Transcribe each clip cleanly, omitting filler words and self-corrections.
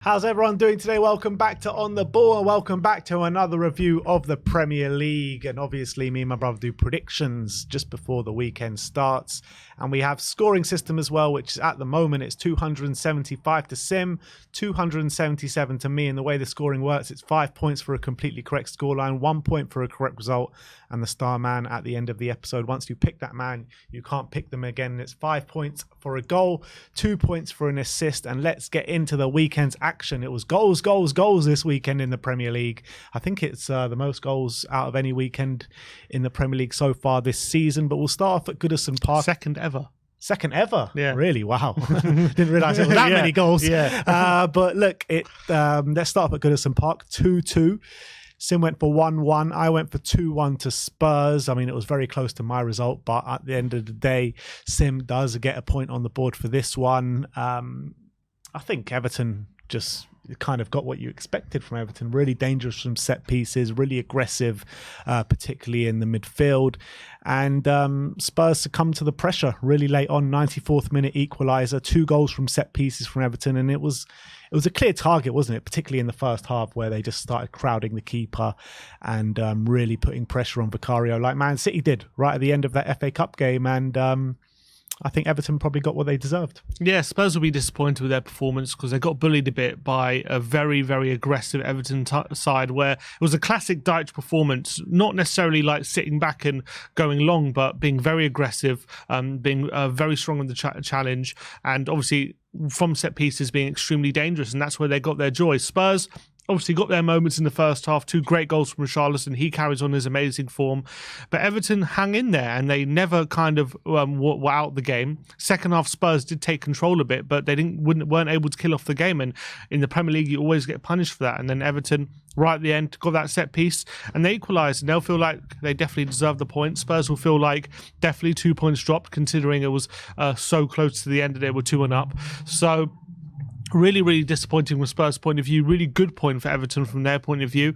How's everyone doing today? Welcome back to On The Ball and welcome back to another review of the Premier League. And obviously me and my brother do predictions just before the weekend starts. And we have scoring system as well, which at the moment it's 275 to Sim, 277 to me. And the way the scoring works, it's 5 points for a completely correct scoreline, 1 point for a correct result. And the star man at the end of the episode, once you pick that man, you can't pick them again. And it's 5 points for a goal, 2 points for an assist. And let's get into the weekend's action. It was goals this weekend in the Premier League. I think it's the most goals out of any weekend in the Premier League so far this season. But we'll start off at Goodison Park. Second ever? Yeah. Really? Wow. Didn't realise it was that many goals. Yeah. But look, let's start off at Goodison Park, 2-2. Sim went for 1-1. I went for 2-1 to Spurs. I mean, it was very close to my result, but at the end of the day, Sim does get a point on the board for this one. I think Everton just kind of got what you expected from Everton. Really dangerous from set pieces, really aggressive, particularly in the midfield. And Spurs succumbed to the pressure really late on, 94th minute equaliser, 2 goals from set pieces from Everton. And it was a clear target, wasn't it? Particularly in the first half where they just started crowding the keeper and really putting pressure on Vicario like Man City did right at the end of that FA Cup game. And I think Everton probably got what they deserved. Yeah, Spurs will be disappointed with their performance because they got bullied a bit by a very, very aggressive Everton side where it was a classic Dyche performance, not necessarily like sitting back and going long, but being very aggressive, being very strong in the challenge, and obviously from set pieces being extremely dangerous, and that's where they got their joy. Spurs obviously got their moments in the first half, 2 great goals from Richarlison. He carries on his amazing form. But Everton hung in there and they never kind of were out the game. Second half, Spurs did take control a bit, but they weren't able to kill off the game. And in the Premier League, you always get punished for that. And then Everton, right at the end, got that set piece and they equalised. And they'll feel like they definitely deserve the point. Spurs will feel like definitely 2 points dropped, considering it was so close to the end that they were 2-1 up. So really, really disappointing from Spurs' point of view. Really good point for Everton from their point of view.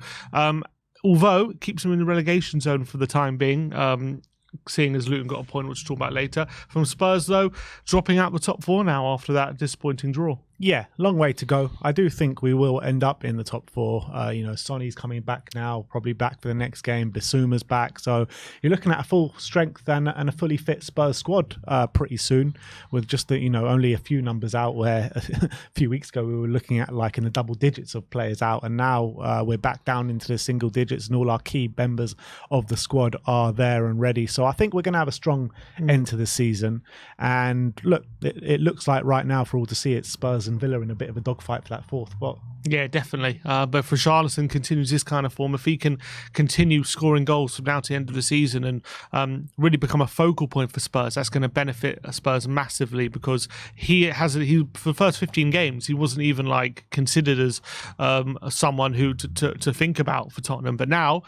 Although it keeps them in the relegation zone for the time being, seeing as Luton got a point, which we'll talk about later. From Spurs, though, dropping out the top 4 now after that disappointing draw. Yeah, long way to go. I do think we will end up in the top 4. Sonny's coming back now, probably back for the next game. Bissouma's back. So you're looking at a full strength and a fully fit Spurs squad pretty soon, with just only a few numbers out, where a few weeks ago we were looking at like in the double digits of players out, and now we're back down into the single digits and all our key members of the squad are there and ready. So I think we're going to have a strong end to the season. And look, it looks like right now for all to see, it's Spurs and Villa in a bit of a dogfight for that 4th spot. Yeah, definitely. But if Richarlison continues this kind of form, if he can continue scoring goals from now to the end of the season and really become a focal point for Spurs, that's going to benefit Spurs massively, because he for the first 15 games, he wasn't even like considered as someone who to think about for Tottenham. But now,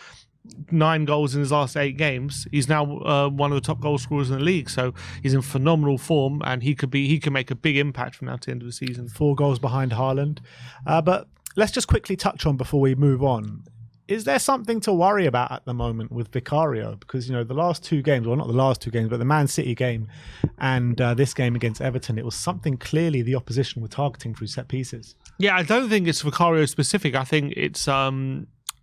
9 goals in his last 8 games. He's now one of the top goal scorers in the league, so he's in phenomenal form, and he can make a big impact from now to the end of the season. 4 goals behind Haaland. But let's just quickly touch on before we move on. Is there something to worry about at the moment with Vicario? Because, the last 2 games, well, not the last 2 games, but the Man City game and this game against Everton, it was something clearly the opposition were targeting through set pieces. Yeah, I don't think it's Vicario specific. I think it's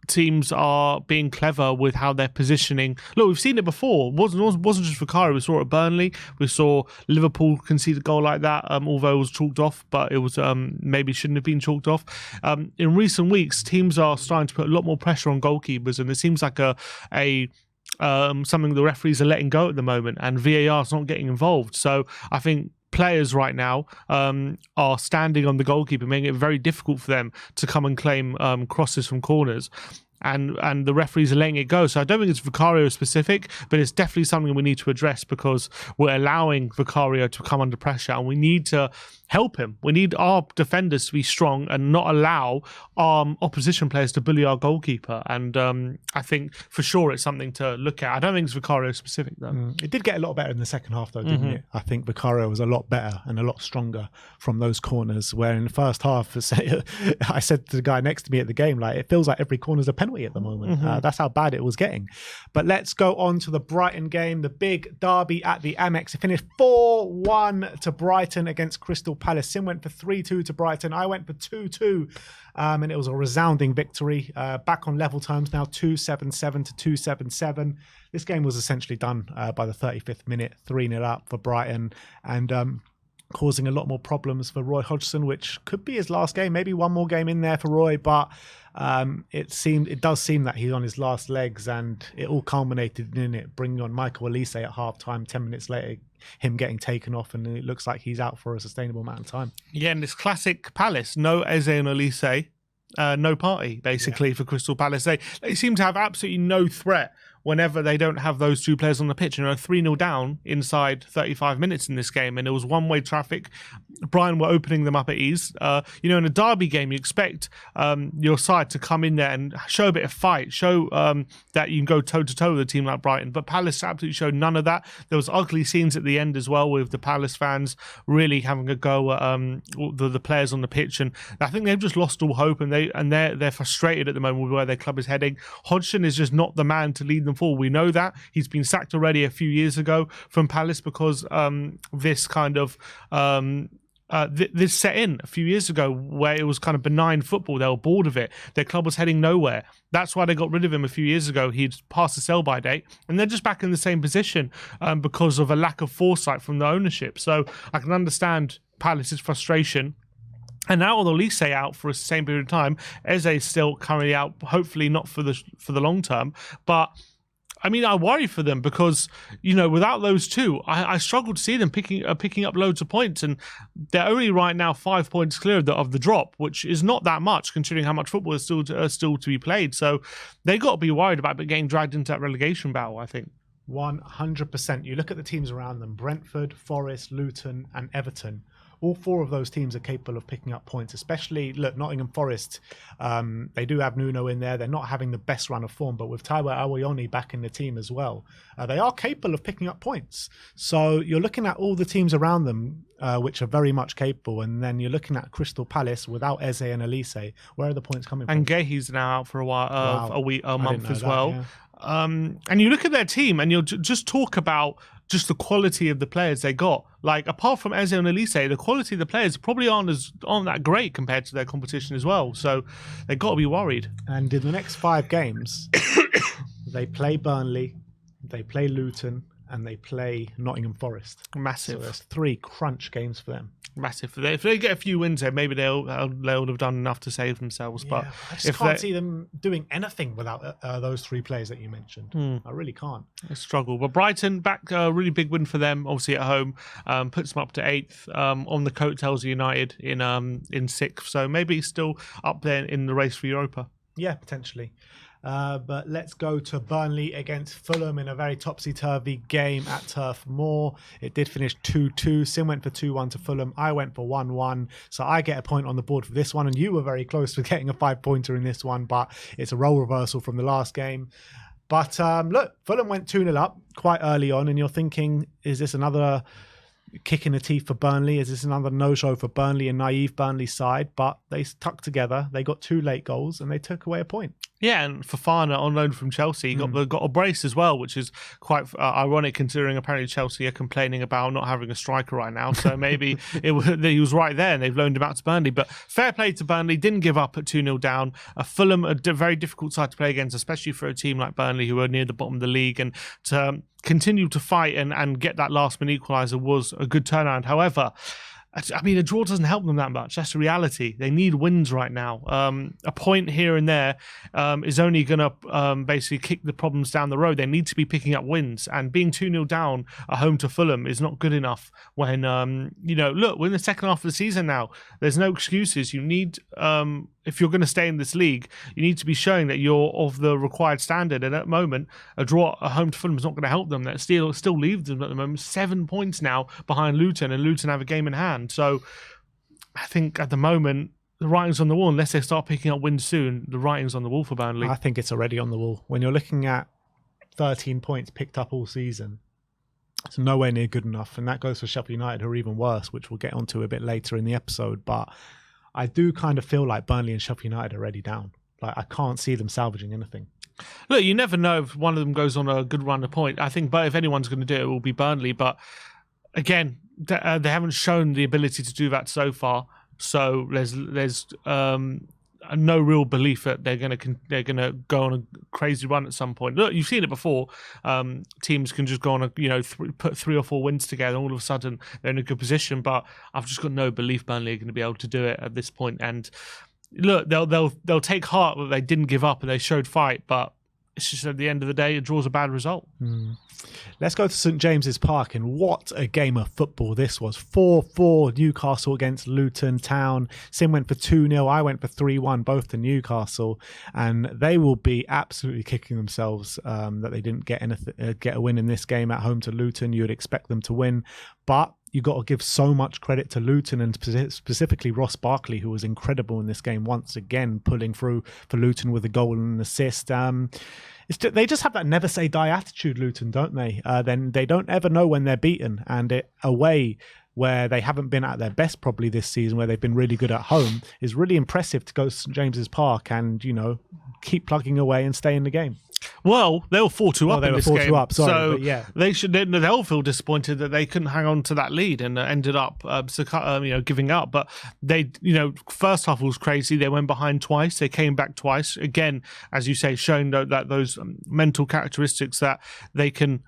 teams are being clever with how they're positioning. Look, we've seen it before. It wasn't just Vicario. We saw it at Burnley. We saw Liverpool concede a goal like that, although it was chalked off, but it was maybe shouldn't have been chalked off. In recent weeks, teams are starting to put a lot more pressure on goalkeepers, and it seems like something the referees are letting go at the moment, and VAR is not getting involved. So I think players right now are standing on the goalkeeper, making it very difficult for them to come and claim crosses from corners. And the referees are letting it go. So I don't think it's Vicario specific, but it's definitely something we need to address, because we're allowing Vicario to come under pressure, and we need to help him. We need our defenders to be strong and not allow our opposition players to bully our goalkeeper. And I think for sure it's something to look at. I don't think it's Vicario specific though. It did get a lot better in the second half though, didn't it? I think Vicario was a lot better and a lot stronger from those corners, where in the first half, I said to the guy next to me at the game, like, it feels like every corner's a penalty. penalty at the moment. That's how bad it was getting. But let's go on to the Brighton game, the big derby at the Amex. It finished 4-1 to Brighton against Crystal Palace. Sim went for 3-2 to Brighton. I went for 2-2. And it was a resounding victory. Back on level terms now, 2-7-7 to 2-7-7. This game was essentially done by the 35th minute, 3-0 up for Brighton. And causing a lot more problems for Roy Hodgson, which could be his last game. Maybe one more game in there for Roy, but it does seem that he's on his last legs, and it all culminated in it bringing on Michael Olise at half-time. 10 minutes later, him getting taken off, and it looks like he's out for a sustainable amount of time. Yeah, and this classic Palace, no Eze and Olise, no party, basically, for Crystal Palace. They seem to have absolutely no threat whenever they don't have those two players on the pitch. And they're 3-0 down inside 35 minutes in this game, and it was one-way traffic. Brighton were opening them up at ease. In a derby game, you expect your side to come in there and show a bit of fight, show that you can go toe-to-toe with a team like Brighton. But Palace absolutely showed none of that. There was ugly scenes at the end as well, with the Palace fans really having a go at the players on the pitch. And I think they've just lost all hope, and they're frustrated at the moment with where their club is heading. Hodgson is just not the man to lead them forward. We know that. He's been sacked already a few years ago from Palace because this kind of this set in a few years ago where it was kind of benign football. They were bored of it. Their club was heading nowhere. That's why they got rid of him a few years ago. He'd passed the sell-by date, and they're just back in the same position because of a lack of foresight from the ownership. So I can understand Palace's frustration. And now with Olise out for a same period of time, Eze is still currently out, hopefully not for the long term. But I mean, I worry for them because, without those two, I struggle to see them picking up loads of points. And they're only right now 5 points clear of the drop, which is not that much considering how much football is still to be played. So they got to be worried about getting dragged into that relegation battle, I think. 100%. You look at the teams around them, Brentford, Forest, Luton and Everton. All four of those teams are capable of picking up points, especially, look, Nottingham Forest. They do have Nuno in there. They're not having the best run of form, but with Taiwo Awoniyi back in the team as well, they are capable of picking up points. So you're looking at all the teams around them, which are very much capable, and then you're looking at Crystal Palace without Eze and Olise. Where are the points coming from? And Gehi's now out for a while, a month as well. Yeah. And you look at their team and you'll just talk about just the quality of the players they got. Like, apart from Eze and Olise, the quality of the players probably aren't that great compared to their competition as well. So they've got to be worried. And in the next 5 games, they play Burnley, they play Luton, and they play Nottingham Forest. Massive. So there's 3 crunch games for them. Massive. If they get a few wins there, maybe they'll have done enough to save themselves. But I just can't see them doing anything without those 3 players that you mentioned. I really can't. A struggle. But Brighton, back a really big win for them, obviously at home, puts them up to 8th on the coattails of United in 6th. So maybe still up there in the race for Europa. Yeah, potentially. But let's go to Burnley against Fulham in a very topsy-turvy game at Turf Moor. It did finish 2-2. Sim went for 2-1 to Fulham. I went for 1-1. So I get a point on the board for this one. And you were very close to getting a 5-pointer in this one. But it's a role reversal from the last game. But look, Fulham went 2-0 up quite early on. And you're thinking, is this another kick in the teeth for Burnley? Is this another no-show for Burnley, a naive Burnley side? But they stuck together. They got 2 late goals and they took away a point. Yeah, and Fofana on loan from Chelsea got a brace as well, which is quite ironic considering apparently Chelsea are complaining about not having a striker right now. So maybe he was right there and they've loaned him out to Burnley. But fair play to Burnley, didn't give up at 2-0 down. Fulham, a very difficult side to play against, especially for a team like Burnley who are near the bottom of the league. And to continue to fight and get that last-minute equaliser was a good turnaround. However, I mean, a draw doesn't help them that much. That's the reality. They need wins right now. A point here and there is only going to basically kick the problems down the road. They need to be picking up wins. And being 2-0 down at home to Fulham is not good enough when, look, we're in the second half of the season now. There's no excuses. You need, if you're going to stay in this league, you need to be showing that you're of the required standard. And at the moment, a draw at home to Fulham is not going to help them. That still leaves them at the moment 7 points now behind Luton, and Luton have a game in hand. So I think at the moment, the writing's on the wall. Unless they start picking up wins soon, the writing's on the wall for Burnley. I think it's already on the wall. When you're looking at 13 points picked up all season, it's nowhere near good enough. And that goes for Sheffield United, who are even worse, which we'll get onto a bit later in the episode. But I do kind of feel like Burnley and Sheffield United are already down. Like, I can't see them salvaging anything. Look, you never know if one of them goes on a good run of point. I think, but if anyone's going to do it, it will be Burnley. But again, they haven't shown the ability to do that so far. So there's no real belief that they're gonna go on a crazy run at some point. Look, you've seen it before. Teams can just go on put 3 or 4 wins together, and all of a sudden they're in a good position. But I've just got no belief Burnley are going to be able to do it at this point. And look, they'll take heart that they didn't give up and they showed fight, but it's just at the end of the day, it draws a bad result. Let's go to St James's Park, and what a game of football this was. 4-4 Newcastle against Luton Town. Sim went for 2-0. I went for 3-1, both to Newcastle, and they will be absolutely kicking themselves that they didn't get a win in this game at home to Luton. You would expect them to win, but you got to give so much credit to Luton, and specifically Ross Barkley, who was incredible in this game, once again pulling through for Luton with a goal and an assist. They just have that never say die attitude, Luton, don't they? Then they don't ever know when they're beaten, and away, where they haven't been at their best probably this season, where they've been really good at home, is really impressive to go to St James's Park and, keep plugging away and stay in the game. Well, they were 4-2 up in this game. 4-2 up, sorry, so but yeah. They'll feel disappointed that they couldn't hang on to that lead and ended up giving up. But they, first half was crazy. They went behind twice. They came back twice. Again, as you say, showing that those mental characteristics that they can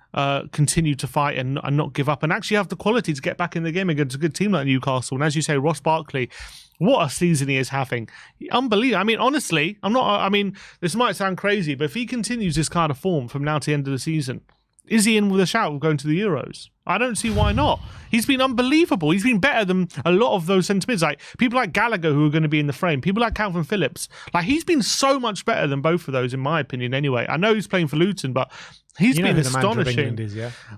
continue to fight and not give up and actually have the quality to get back in the game against a good team like Newcastle. And as you say, Ross Barkley, what a season he is having. Unbelievable. I mean, honestly, this might sound crazy, but if he continues this kind of form from now to the end of the season, is he in with a shout of going to the Euros? I don't see why not. He's been unbelievable. He's been better than a lot of those centre mids. Like people like Gallagher, who are going to be in the frame. People like Calvin Phillips. Like he's been so much better than both of those, in my opinion. Anyway, I know he's playing for Luton, but he's been astonishing.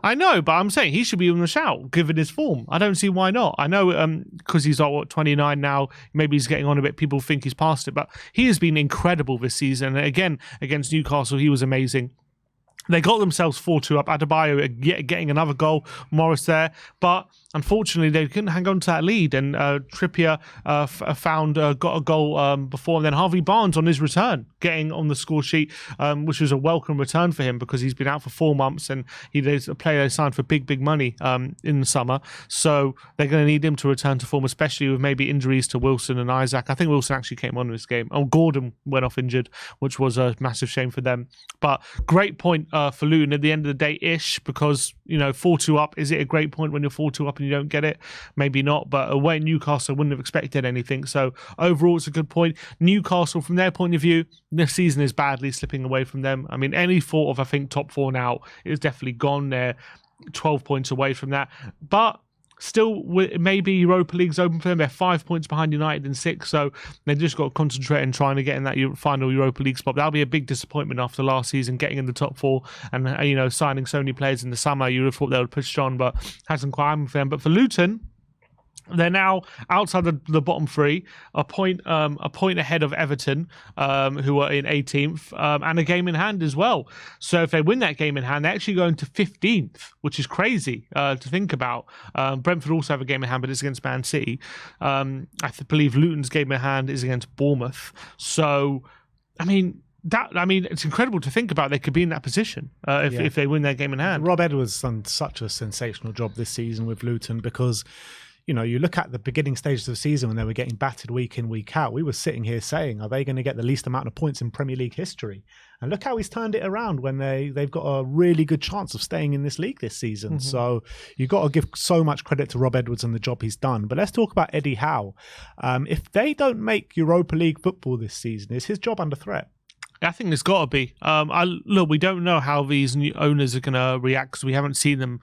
I know, but I'm saying he should be in the shout given his form. I don't see why not. I know because he's 29 now. Maybe he's getting on a bit. People think he's past it, but he has been incredible this season. And again, against Newcastle, he was amazing. They got themselves 4-2 up. Adebayo getting another goal. Morris there. But unfortunately, they couldn't hang on to that lead. And Trippier got a goal before. And then Harvey Barnes on his return, getting on the score sheet, which was a welcome return for him because he's been out for 4 months and he's a player they signed for big money in the summer. So they're going to need him to return to form, especially with maybe injuries to Wilson and Isaac. I think Wilson actually came on in this game. Oh, Gordon went off injured, which was a massive shame for them. But great point for Luton at the end of the day-ish, because 4-2 up, is it a great point when you're 4-2 up and you don't get it? Maybe not, but away Newcastle, wouldn't have expected anything. So overall, it's a good point. Newcastle, from their point of view, this season is badly slipping away from them. I mean, any thought of, I think, top 4 now is definitely gone. They're 12 points away from that. But still, maybe Europa League's open for them. They're 5 points behind United in 6, so they've just got to concentrate on trying to get in that final Europa League spot. That'll be a big disappointment after last season, getting in the top 4 and signing so many players in the summer. You would have thought they would push on, but hasn't quite happened for them. But for Luton, they're now outside the bottom 3, a point ahead of Everton, who are in 18th, and a game in hand as well. So if they win that game in hand, they're actually going to 15th, which is crazy to think about. Brentford also have a game in hand, but it's against Man City. I believe Luton's game in hand is against Bournemouth. So, it's incredible to think about. They could be in that position if they win their game in hand. Rob Edwards done such a sensational job this season with Luton because, you look at the beginning stages of the season when they were getting battered week in, week out. We were sitting here saying, are they going to get the least amount of points in Premier League history? And look how he's turned it around when they've got a really good chance of staying in this league this season. Mm-hmm. So you've got to give so much credit to Rob Edwards and the job he's done. But let's talk about Eddie Howe. If they don't make Europa League football this season, is his job under threat? I think there's got to be. Look, we don't know how these new owners are going to react because we haven't seen them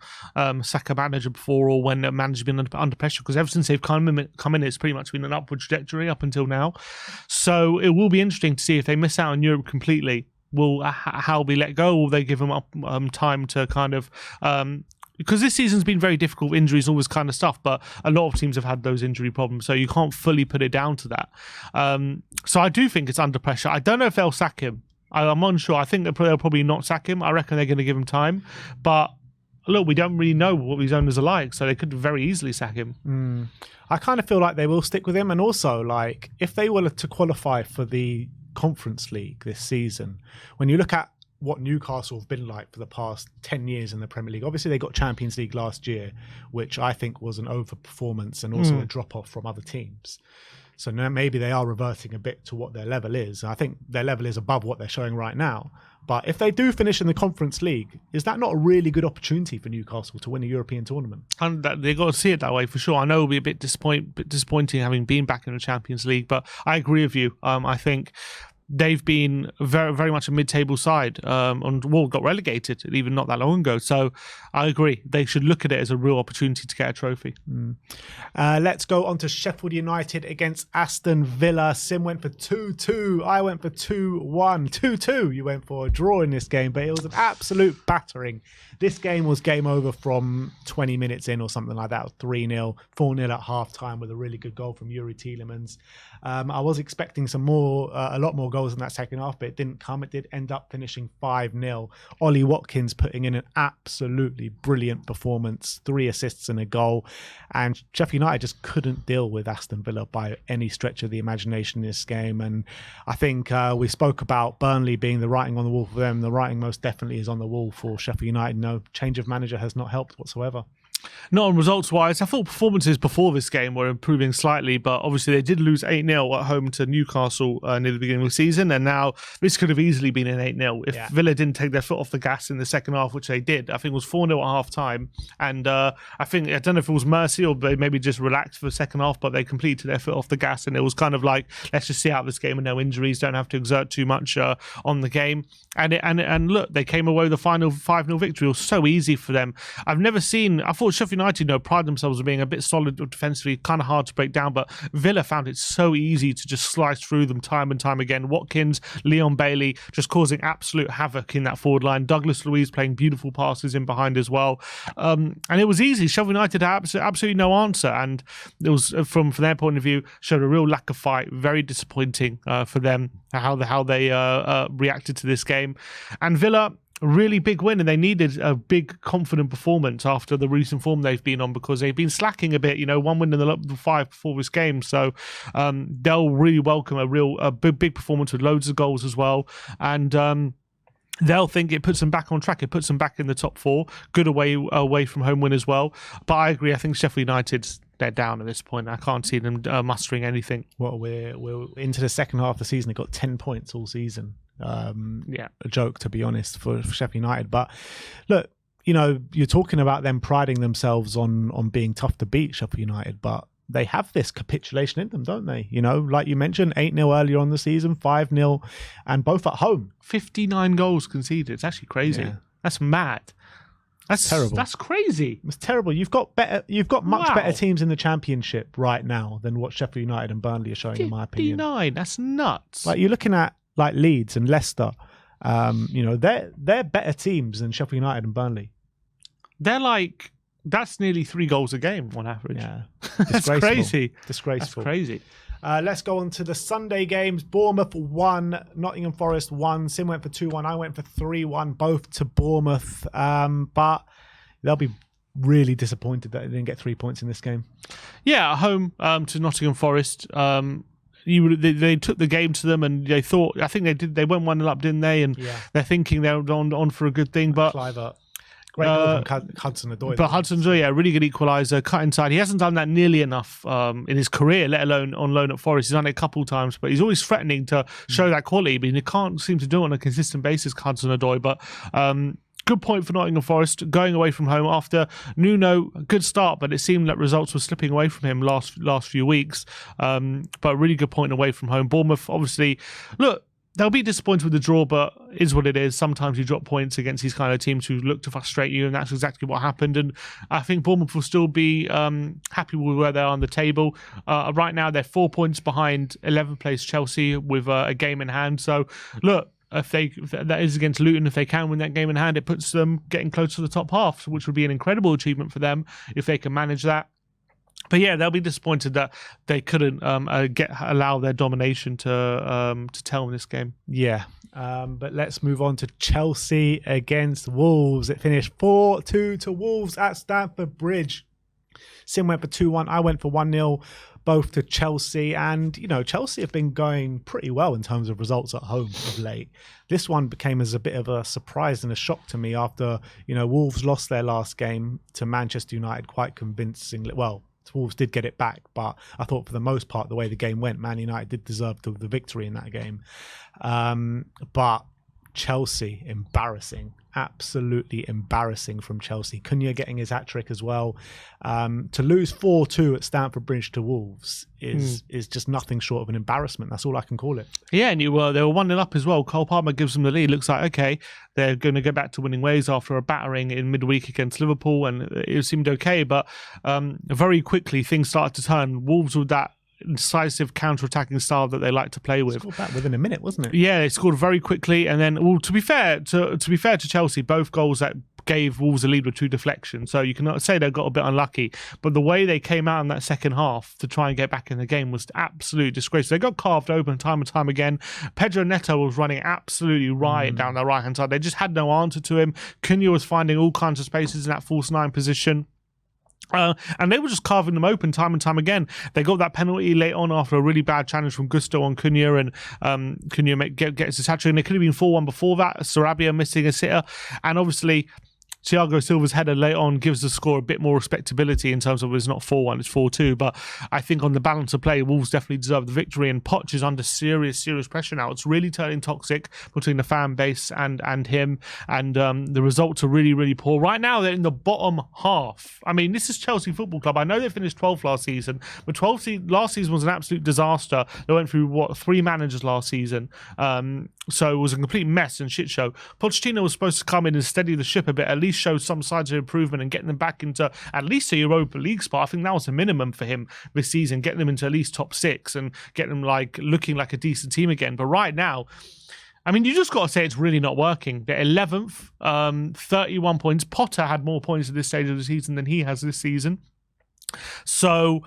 sack a manager before or when a manager's been under pressure, because ever since they've come in, it's pretty much been an upward trajectory up until now. So it will be interesting to see if they miss out on Europe completely. Will Howe be let go, or will they give him up time to kind of... because this season's been very difficult, injuries, all this kind of stuff, but a lot of teams have had those injury problems, so you can't fully put it down to that. So I do think it's under pressure. I don't know if they'll sack him. I'm unsure. I think they'll probably not sack him. I reckon they're going to give him time. But look, we don't really know what these owners are like, so they could very easily sack him. I kind of feel like they will stick with him, and also, like, if they were to qualify for the Conference League this season, when you look at what Newcastle have been like for the past 10 years in the Premier League, obviously they got Champions League last year, which I think was an overperformance and also a drop-off from other teams. So now maybe they are reverting a bit to what their level is. I think their level is above what they're showing right now. But if they do finish in the Conference League, is that not a really good opportunity for Newcastle to win a European tournament? And they've got to see it that way for sure. I know it'll be a bit disappointing having been back in the Champions League, but I agree with you. I think they've been very, very much a mid-table side, and got relegated even not that long ago. So I agree. They should look at it as a real opportunity to get a trophy. Let's go on to Sheffield United against Aston Villa. Sim went for 2-2. I went for 2-1. 2-2. You went for a draw in this game, but it was an absolute battering. This game was game over from 20 minutes in or something like that. 3-0, 4-0 at half-time with a really good goal from Yuri Tielemans. I was expecting a lot more goals in that second half, but it didn't come. It did end up finishing 5-0. Ollie Watkins putting in an absolutely brilliant performance, 3 assists and a goal. And Sheffield United just couldn't deal with Aston Villa by any stretch of the imagination in this game. And I think we spoke about Burnley being the writing on the wall for them. The writing most definitely is on the wall for Sheffield United. No, change of manager has not helped whatsoever. Not on results-wise. I thought performances before this game were improving slightly, but obviously they did lose 8-0 at home to Newcastle near the beginning of the season, and now this could have easily been an 8-0 if Villa didn't take their foot off the gas in the second half, which they did. I think it was 4-0 at half-time, and I don't know if it was mercy or they maybe just relaxed for the second half, but they completely their foot off the gas, and it was kind of like, let's just see out this game with no injuries, don't have to exert too much on the game. And look, they came away with the final 5-0 victory. It was so easy for them. I thought Sheffield United, pride themselves on being a bit solid defensively, kind of hard to break down, but Villa found it so easy to just slice through them time and time again. Watkins, Leon Bailey just causing absolute havoc in that forward line. Douglas Luiz playing beautiful passes in behind as well. And it was easy. Sheffield United had absolutely no answer, and it was, from their point of view, showed a real lack of fight. Very disappointing for them, how they reacted to this game. And Villa, a really big win, and they needed a big confident performance after the recent form they've been on, because they've been slacking a bit. One win in the 5 before this game, so they'll really welcome a big performance with loads of goals as well, and they'll think it puts them back on track. It puts them back in the top 4. Good away from home win as well. But I agree. I think Sheffield United's, they're down at this point. I can't see them mustering anything. Well, we're into the second half of the season. They've got 10 points all season. A joke, to be honest, for Sheffield United. But look, you're talking about them priding themselves on being tough to beat, Sheffield United, but they have this capitulation in them, don't they? Like you mentioned, 8-0 earlier on the season, 5-0, and both at home. 59 goals conceded. It's actually crazy. Yeah. That's mad. That's terrible. That's crazy. It's terrible. You've got much better teams in the Championship right now than what Sheffield United and Burnley are showing, in my opinion. 59. That's nuts. Like, you're looking at like Leeds and Leicester. They're better teams than Sheffield United and Burnley. They're like, that's nearly 3 goals a game on average. Yeah, that's crazy. Disgraceful. That's crazy. Let's go on to the Sunday games. Bournemouth 1, Nottingham Forest 1. Sim went for 2-1. I went for 3-1, both to Bournemouth. But they'll be really disappointed that they didn't get 3 points in this game. Yeah, at home to Nottingham Forest. They took the game to them, and they thought, I think they did. They went 1-0 up, didn't they? And they're thinking they're on for a good thing. But Clivert. Great goal from Hudson-Odoi. But Hudson-Odoi, really good equaliser, cut inside. He hasn't done that nearly enough in his career, let alone on loan at Forest. He's done it a couple of times, but he's always threatening to show that quality, but he can't seem to do it on a consistent basis, Hudson-Odoi. But good point for Nottingham Forest, going away from home after Nuno. Good start, but it seemed that results were slipping away from him last few weeks. But a really good point away from home. Bournemouth, obviously, look, they'll be disappointed with the draw, but is what it is. Sometimes you drop points against these kind of teams who look to frustrate you, and that's exactly what happened. And I think Bournemouth will still be happy with where they are on the table. Right now, they're 4 points behind 11th place Chelsea with a game in hand. So, look, if that is against Luton, if they can win that game in hand, it puts them getting close to the top half, which would be an incredible achievement for them if they can manage that. But yeah, they'll be disappointed that they couldn't allow their domination to tell in this game. Yeah, but let's move on to Chelsea against Wolves. It finished 4-2 to Wolves at Stamford Bridge. Sim went for 2-1. I went for 1-0. both to Chelsea. And, Chelsea have been going pretty well in terms of results at home of late. This one became as a bit of a surprise and a shock to me after, Wolves lost their last game to Manchester United quite convincingly. Well, Wolves did get it back, but I thought for the most part, the way the game went, Man United did deserve the victory in that game. But Chelsea, embarrassing. Absolutely embarrassing from Chelsea. Cunha getting his hat-trick as well. To lose 4-2 at Stamford Bridge to Wolves is just nothing short of an embarrassment. That's all I can call it. Yeah, and they were 1-0 up as well. Cole Palmer gives them the lead. Looks like, okay, they're going to go back to winning ways after a battering in midweek against Liverpool, and it seemed okay. But very quickly, things started to turn. Wolves with that incisive counter-attacking style that they like to play with. Scored back within a minute, wasn't it? Yeah, they scored very quickly, and then, to be fair to Chelsea, both goals that gave Wolves a lead were 2 deflections. So you cannot say they got a bit unlucky, but the way they came out in that second half to try and get back in the game was absolute disgrace. They got carved open time and time again. Pedro Neto was running absolutely riot down the right-hand side. They just had no answer to him. Cunha was finding all kinds of spaces in that false 9 position. And they were just carving them open time and time again. They got that penalty late on after a really bad challenge from Gusto on Cunha, and Cunha gets his hat-trick. And it could have been 4-1 before that. Sarabia missing a sitter. And obviously, Thiago Silva's header late on gives the score a bit more respectability in terms of it's not 4-1, it's 4-2. But I think on the balance of play, Wolves definitely deserve the victory, and Poch is under serious pressure now. It's really turning toxic between the fan base and him, and the results are really poor. Right now, they're in the bottom half. I mean, this is Chelsea Football Club. I know they finished 12th last season, but last season was an absolute disaster. They went through, 3 managers last season. So it was a complete mess and shit show. Pochettino was supposed to come in and steady the ship a bit, at least show some signs of improvement and getting them back into at least a Europa League spot. I think that was a minimum for him this season, getting them into at least top 6 and getting them looking like a decent team again. But right now, I mean, you just got to say it's really not working. They're 11th, 31 points. Potter had more points at this stage of the season than he has this season. So,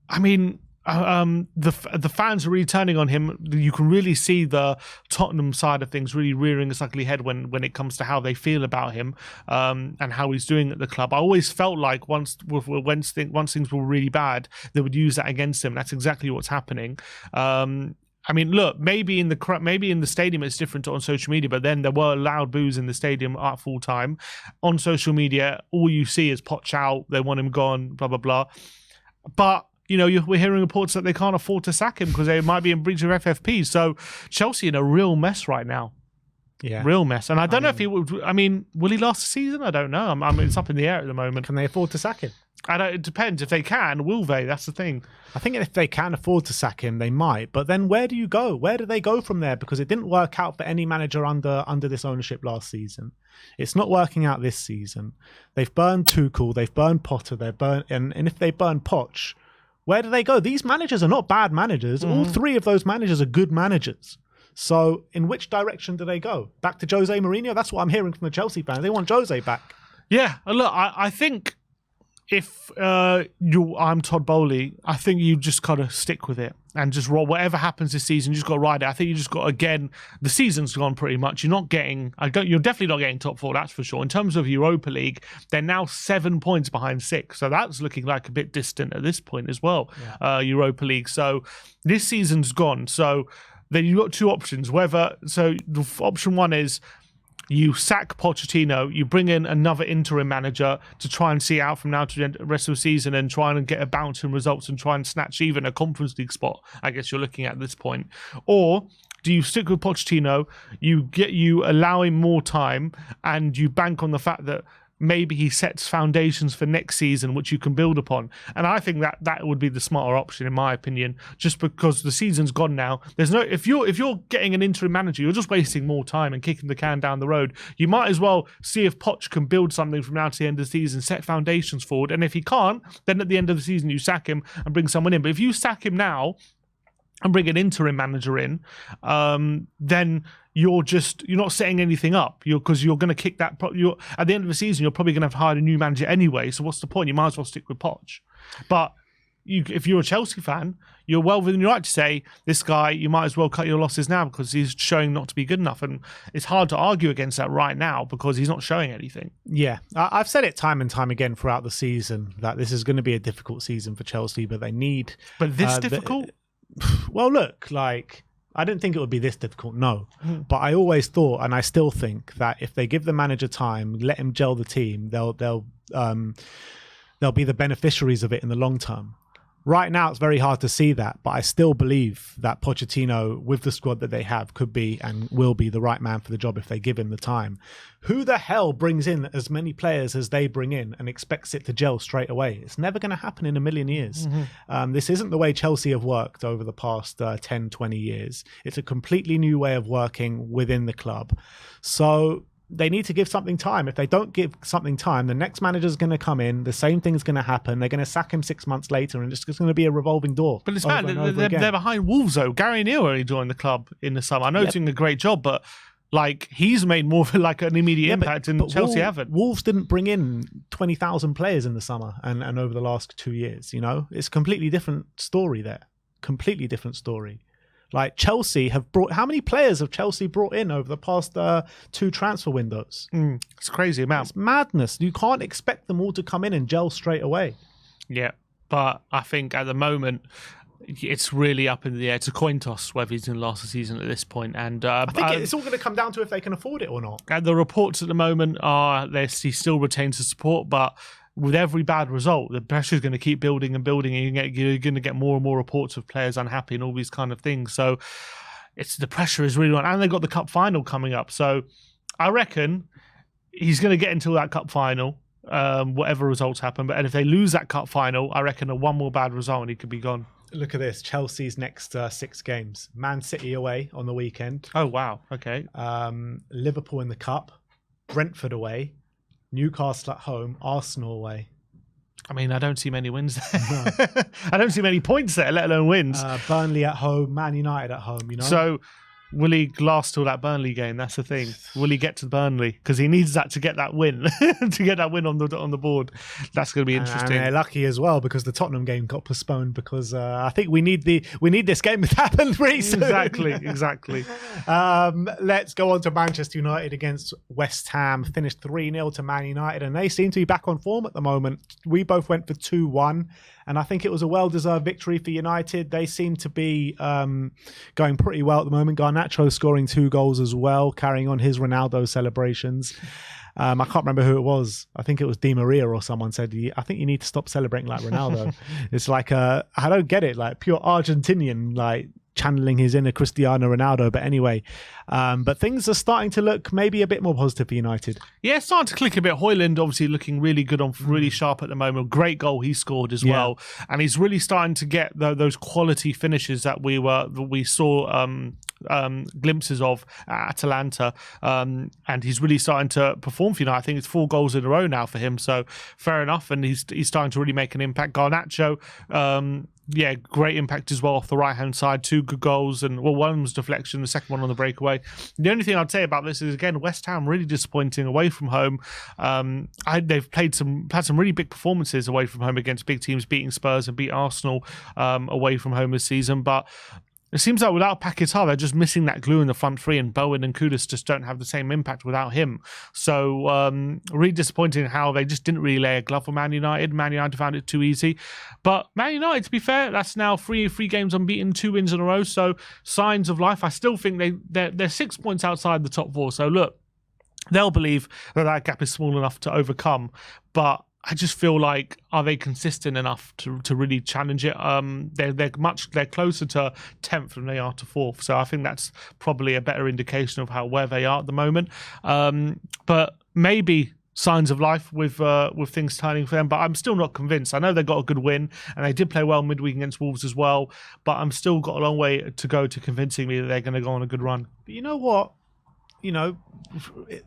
I mean, the fans are really turning on him. You can really see the Tottenham side of things really rearing its ugly head when it comes to how they feel about him and how he's doing at the club. I always felt like once things were really bad, they would use that against him. That's exactly what's happening. I mean, look, maybe in the stadium it's different to on social media, but then there were loud boos in the stadium at full time. On social media, all you see is Poch out, they want him gone, blah, blah, blah. But we're hearing reports that they can't afford to sack him because they might be in breach of FFP. So Chelsea in a real mess right now. Yeah. Real mess. And I don't know if he would. I mean, will he last the season? I don't know. I mean, it's up in the air at the moment. Can they afford to sack him? It depends. If they can, will they? That's the thing. I think if they can afford to sack him, they might. But then where do you go? Where do they go from there? Because it didn't work out for any manager under this ownership last season. It's not working out this season. They've burned Tuchel. They've burned Potter. And if they burn Poch, where do they go? These managers are not bad managers. All 3 of those managers are good managers. So in which direction do they go? Back to Jose Mourinho? That's what I'm hearing from the Chelsea fans. They want Jose back. Yeah, look, I think if I'm Todd Bowley, I think you just got to stick with it and just roll. Whatever happens this season, you just got to ride it. I think you just got, again, the season's gone pretty much. You're definitely not getting top 4, that's for sure. In terms of Europa League, they're now 7 points behind 6. So that's looking like a bit distant at this point as well, Europa League. So this season's gone. So then you've got 2 options. So option 1 is you sack Pochettino, you bring in another interim manager to try and see out from now to the rest of the season and try and get a bounce in results and try and snatch even a Conference League spot, I guess you're looking at this point. Or do you stick with Pochettino, you allow him more time, and you bank on the fact that maybe he sets foundations for next season, which you can build upon. And I think that would be the smarter option, in my opinion, just because the season's gone now. There's no, if you're getting an interim manager, you're just wasting more time and kicking the can down the road. You might as well see if Poch can build something from now to the end of the season, set foundations forward. And if he can't, then at the end of the season, you sack him and bring someone in. But if you sack him now and bring an interim manager in, then you're not setting anything up. Because you're going to kick that. At the end of the season, you're probably going to have to hire a new manager anyway. So what's the point? You might as well stick with Poch. But if you're a Chelsea fan, you're well within your right to say, this guy, you might as well cut your losses now because he's showing not to be good enough. And it's hard to argue against that right now because he's not showing anything. Yeah, I've said it time and time again throughout the season that this is going to be a difficult season for Chelsea, but they need... But this difficult? Well, look, like... I didn't think it would be this difficult, no. But I always thought, and I still think, that if they give the manager time, let him gel the team, they'll be the beneficiaries of it in the long term. Right now, it's very hard to see that, but I still believe that Pochettino, with the squad that they have, could be and will be the right man for the job if they give him the time. Who the hell brings in as many players as they bring in and expects it to gel straight away? It's never going to happen in a million years. This isn't the way Chelsea have worked over the past 10, 20 years. It's a completely new way of working within the club. So... they need to give something time. If they don't give something time, the next manager's going to come in. The same thing's going to happen. They're going to sack him 6 months later, and it's just going to be a revolving door. But it's bad. They're behind Wolves, though. Gary Neal only joined the club in the summer. I know he's doing a great job, but like he's made more of like an immediate impact, and Chelsea haven't. Wolves didn't bring in 20,000 players in the summer and over the last 2 years. You know, it's a completely different story there. Completely different story. Like Chelsea have brought, how many players have Chelsea brought in over the past 2 transfer windows? It's a crazy amount. It's madness. You can't expect them all to come in and gel straight away. Yeah, but I think at the moment it's really up in the air. It's a coin toss whether he's going to last the season at this point. And I think it's all going to come down to if they can afford it or not. And the reports at the moment are he still retains the support, but with every bad result, the pressure is going to keep building and building, and you're going to get more and more reports of players unhappy and all these kind of things. So the pressure is really on, and they've got the cup final coming up. So I reckon he's going to get into that cup final, whatever results happen. But if they lose that cup final, I reckon one more bad result and he could be gone. Look at this. Chelsea's next 6 games. Man City away on the weekend. Oh, wow. Okay. Liverpool in the cup. Brentford away. Newcastle at home, Arsenal away. I mean, I don't see many wins there. No. I don't see many points there, let alone wins. Burnley at home, Man United at home, you know? So, will he last till that Burnley game? That's the thing. Will he get to Burnley? Because he needs that to get that win, to get that win on the board. That's going to be interesting. And they're lucky as well because the Tottenham game got postponed because I think we need this game to happen pretty soon. Exactly. Let's go on to Manchester United against West Ham. Finished 3-0 to Man United, and they seem to be back on form at the moment. We both went for 2-1. And I think it was a well-deserved victory for United. They seem to be going pretty well at the moment. Garnacho scoring 2 goals as well, carrying on his Ronaldo celebrations. I can't remember who it was. I think it was Di Maria or someone said, I think you need to stop celebrating like Ronaldo. It's like, I don't get it, like pure Argentinian, like channeling his inner Cristiano Ronaldo. But anyway, but things are starting to look maybe a bit more positive for United. Yeah, it's starting to click a bit. Hoyland obviously looking really good really sharp at the moment. Great goal he scored as well, and he's really starting to get those quality finishes that we saw glimpses of at Atalanta, and he's really starting to perform for United. I think it's 4 goals in a row now for him, so fair enough, and he's starting to really make an impact. Garnacho, great impact as well off the right-hand side. 2 good goals, and one was deflection, the second one on the breakaway. The only thing I'd say about this is, again, West Ham really disappointing away from home. They've had some really big performances away from home against big teams, beating Spurs and beat Arsenal away from home this season, but it seems like without Paquetá, they're just missing that glue in the front 3, and Bowen and Kudus just don't have the same impact without him. So really disappointing how they just didn't really lay a glove for Man United. Man United found it too easy. But Man United, to be fair, that's now 3 games unbeaten, 2 wins in a row. So signs of life. I still think they're 6 points outside the top 4. So look, they'll believe that gap is small enough to overcome. But I just feel like, are they consistent enough to really challenge it? They're closer to 10th than they are to 4th, so I think that's probably a better indication of where they are at the moment. But maybe signs of life with things turning for them, but I'm still not convinced. I know they got a good win, and they did play well midweek against Wolves as well, but I'm still got a long way to go to convincing me that they're going to go on a good run. But you know what? You know,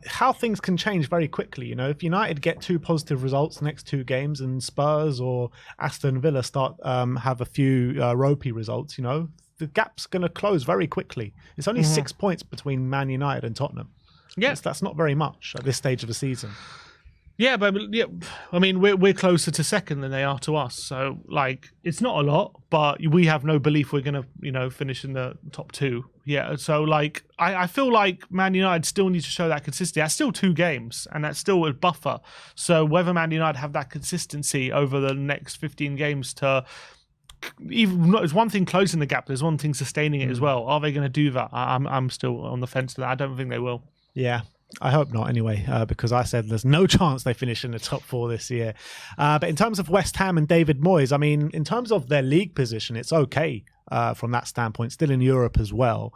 how things can change very quickly. You know, if United get 2 positive results next 2 games and Spurs or Aston Villa start have a few ropey results, you know, the gap's going to close very quickly. It's only 6 points between Man United and Tottenham. Yes, that's not very much at this stage of the season. Yeah, but yeah, I mean, we're closer to second than they are to us. So, like, it's not a lot, but we have no belief we're going to, finish in the top two. Yeah, so, like, I feel like Man United still need to show that consistency. That's still 2 games, and that's still a buffer. So, whether Man United have that consistency over the next 15 games to... Even there's one thing closing the gap, there's one thing sustaining it as well. Are they going to do that? I'm still on the fence to that. I don't think they will. Yeah. I hope not anyway, because I said there's no chance they finish in the top 4 this year. But in terms of West Ham and David Moyes, I mean, in terms of their league position, it's okay from that standpoint, still in Europe as well.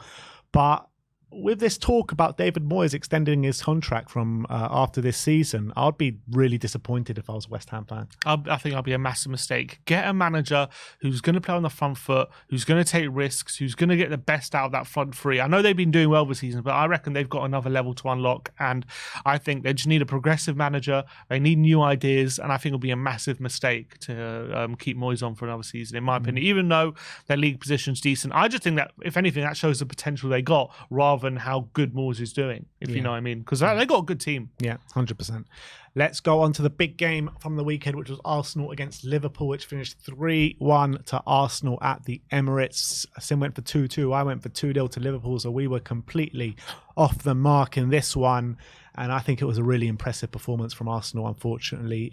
But with this talk about David Moyes extending his contract from after this season, I'd be really disappointed if I was a West Ham fan. I think I'll be a massive mistake. Get a manager who's going to play on the front foot, who's going to take risks, who's going to get the best out of that front three. I know they've been doing well this season, but I reckon they've got another level to unlock. And I think they just need a progressive manager. They need new ideas. And I think it'll be a massive mistake to keep Moyes on for another season, in my opinion. Even though their league position's decent, I just think that, if anything, that shows the potential they got rather than how good Moyes is doing, if you know what I mean. Because they got a good team. Yeah, 100%. Let's go on to the big game from the weekend, which was Arsenal against Liverpool, which finished 3-1 to Arsenal at the Emirates. Sim went for 2-2. I went for 2-0 to Liverpool, so we were completely off the mark in this one. And I think it was a really impressive performance from Arsenal, unfortunately.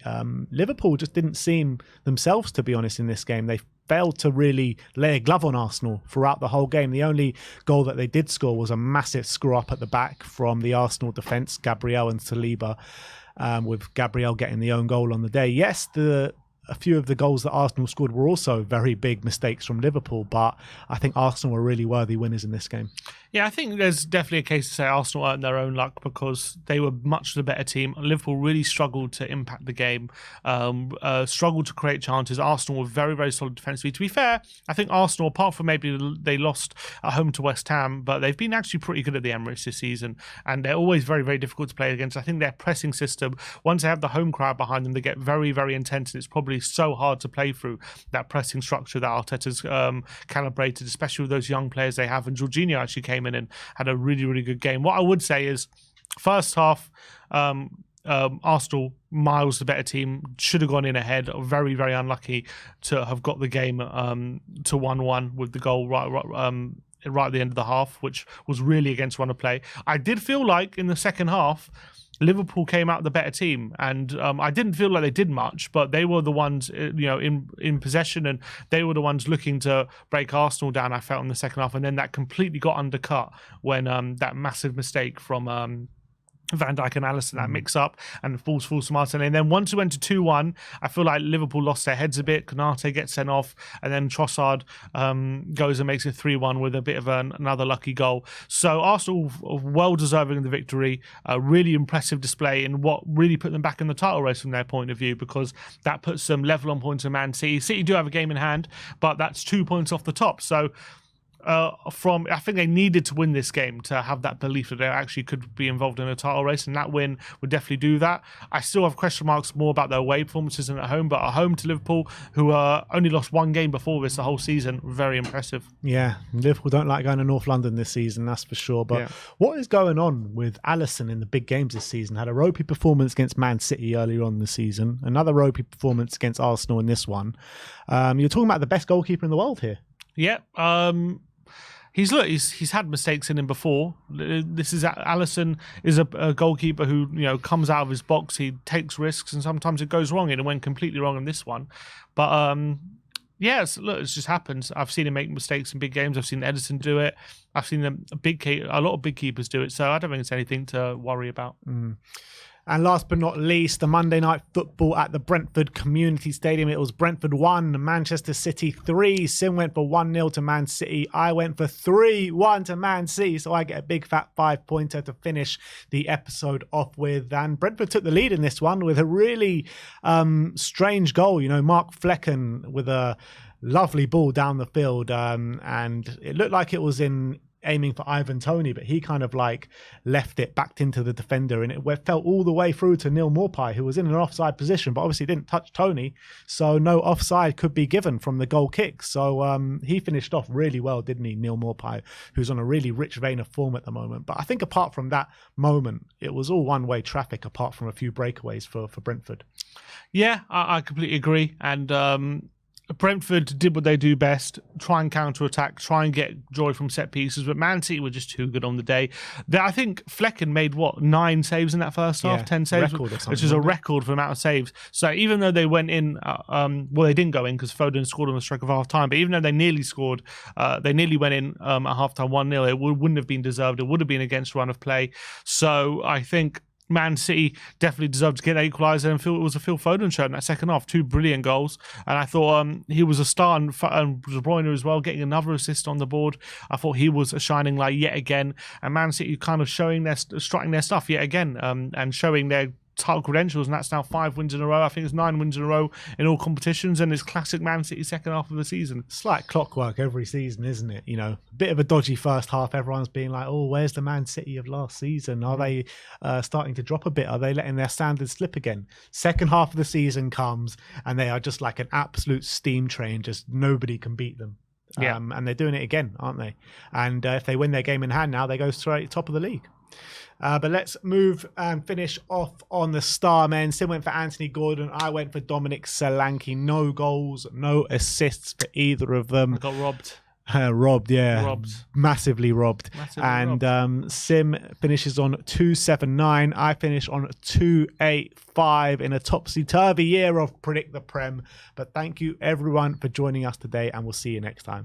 Liverpool just didn't seem themselves, to be honest, in this game. They failed to really lay a glove on Arsenal throughout the whole game. The only goal that they did score was a massive screw-up at the back from the Arsenal defence, Gabriel and Saliba, with Gabriel getting the own goal on the day. Yes, a few of the goals that Arsenal scored were also very big mistakes from Liverpool, but I think Arsenal were really worthy winners in this game. Yeah, I think there's definitely a case to say Arsenal earned their own luck because they were much the better team. Liverpool really struggled to impact the game, struggled to create chances. Arsenal were very, very solid defensively. To be fair, I think Arsenal, apart from maybe they lost at home to West Ham, but they've been actually pretty good at the Emirates this season, and they're always very, very difficult to play against. I think their pressing system, once they have the home crowd behind them, they get very, very intense, and it's probably so hard to play through that pressing structure that Arteta's calibrated, especially with those young players they have. And Jorginho actually came in and had a really, really good game. What I would say is, first half, Arsenal, miles the better team, should have gone in ahead. Very, very unlucky to have got the game to 1-1 with the goal right at the end of the half, which was really against run of play. I did feel like in the second half, Liverpool came out the better team, and I didn't feel like they did much, but they were the ones, in possession, and they were the ones looking to break Arsenal down, I felt, in the second half, and then that completely got undercut when that massive mistake from Van Dijk and Alisson, that mix up and falls to Martinelli. And then once we went to 2-1, I feel like Liverpool lost their heads a bit. Konate gets sent off, and then Trossard goes and makes it 3-1 with a bit of another lucky goal. So Arsenal well deserving of the victory. A really impressive display in what really put them back in the title race from their point of view, because that puts them level on points with Man City. City do have a game in hand, but that's 2 points off the top. So I think they needed to win this game to have that belief that they actually could be involved in a title race, and that win would definitely do that. I still have question marks more about their away performances than at home, but at home to Liverpool, who only lost 1 game before this the whole season, very impressive. Yeah, Liverpool don't like going to North London this season, that's for sure. But what is going on with Alisson in the big games this season? Had a ropey performance against Man City earlier on in the season, another ropey performance against Arsenal in this one. You're talking about the best goalkeeper in the world here. Yeah, He's had mistakes in him before. This is Alisson is a goalkeeper who comes out of his box. He takes risks, and sometimes it goes wrong. And it went completely wrong in this one. But it just happens. I've seen him make mistakes in big games. I've seen Edison do it. I've seen a lot of big keepers do it. So I don't think it's anything to worry about. And last but not least, the Monday night football at the Brentford Community Stadium. It was Brentford 1, Manchester City 3. Sim went for 1-0 to Man City. I went for 3-1 to Man City. So I get a big fat 5-pointer to finish the episode off with. And Brentford took the lead in this one with a really strange goal. Mark Flecken with a lovely ball down the field. And it looked like it was in aiming for Ivan Toney, but he kind of like left it backed into the defender, and it fell all the way through to Neil Maupay, who was in an offside position, but obviously didn't touch Toney, so no offside could be given from the goal kick. So he finished off really well, didn't he, Neil Maupay, who's on a really rich vein of form at the moment. But I think apart from that moment, it was all one-way traffic, apart from a few breakaways for Brentford. Yeah, I completely agree. And Brentford did what they do best, try and counter-attack, try and get joy from set pieces, but Man City were just too good on the day. I think Flecken made, 9 saves in that first half? 10 saves, which is a record for the amount of saves. So even though they went in, they didn't go in because Foden scored on the stroke of half-time, but even though they nearly scored, they nearly went in at half-time 1-0, it wouldn't have been deserved, it would have been against run of play. So I think Man City definitely deserved to get an equaliser, and it was a Phil Foden show in that second half. 2 brilliant goals, and I thought he was a star, and De Bruyne as well, getting another assist on the board. I thought he was a shining light yet again, and Man City kind of strutting their stuff yet again, and showing their title credentials, and that's now 5 wins in a row. I think it's 9 wins in a row in all competitions, and it's classic Man City second half of the season. It's like clockwork every season, isn't it? You know, a bit of a dodgy first half. Everyone's being like, oh, where's the Man City of last season? Are they starting to drop a bit? Are they letting their standards slip again? Second half of the season comes, and they are just like an absolute steam train. Just nobody can beat them. Yeah. And they're doing it again, aren't they? And if they win their game in hand now, they go straight top of the league. But let's move and finish off on the star men. Sim went for Anthony Gordon. I went for Dominic Solanke. No goals, no assists for either of them. I got robbed. Robbed, yeah. Robbed. Massively robbed. Sim finishes on 279. I finish on 285 in a topsy-turvy year of Predict the Prem. But thank you, everyone, for joining us today, and we'll see you next time.